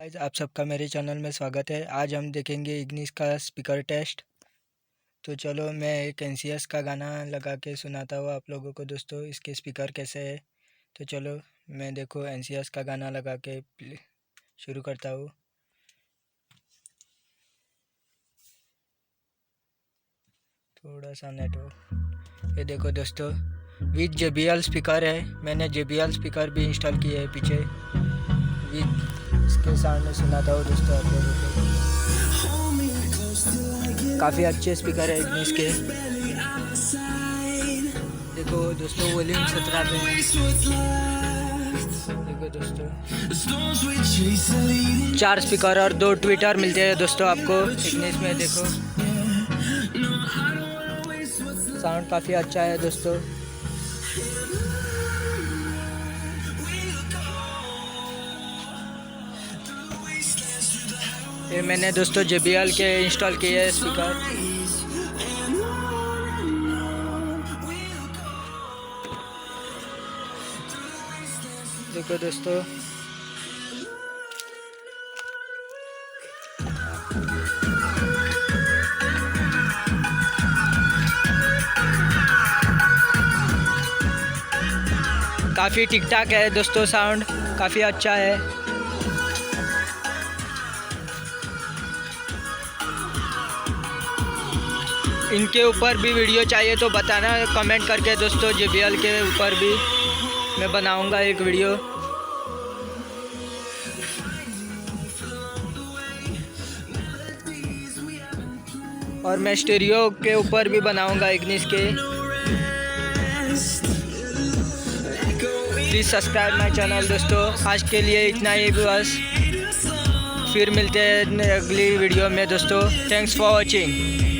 Guys, आप सबका मेरे चैनल में स्वागत है। आज हम देखेंगे इग्निस का स्पीकर टेस्ट। तो चलो मैं एक एनसीएस का गाना लगा के सुनाता हूँ आप लोगों को दोस्तों, इसके स्पीकर कैसे है। तो चलो मैं देखो एनसीएस का गाना लगा के शुरू करता हूँ। थोड़ा सा नेटवर्क, ये देखो दोस्तों विद JBL स्पीकर है। मैंने JBL स्पीकर भी इंस्टॉल किए है पीछे। विद इसके सामने सुनाता हूँ दोस्तों आप लोगों को। काफ़ी अच्छे स्पीकर है इग्निस के। देखो दोस्तों वॉल्यूम 17 पे है। देखो दोस्तों 4 स्पीकर और 2 ट्विटर मिलते हैं दोस्तों आपको इग्निस में। देखो साउंड काफ़ी अच्छा है दोस्तों। ये मैंने दोस्तों JBL के इंस्टॉल किए हैं स्पीकर। देखो दोस्तों काफ़ी ठीक ठाक है दोस्तों, साउंड काफ़ी अच्छा है। इनके ऊपर भी वीडियो चाहिए तो बताना कमेंट करके दोस्तों। JBL के ऊपर भी मैं बनाऊंगा एक वीडियो। और मैं स्टीरियो के ऊपर भी बनाऊंगा इग्निस के। प्लीज़ सब्सक्राइब माय चैनल दोस्तों। आज के लिए इतना ही बस, फिर मिलते हैं अगली वीडियो में दोस्तों। Thanks for watching.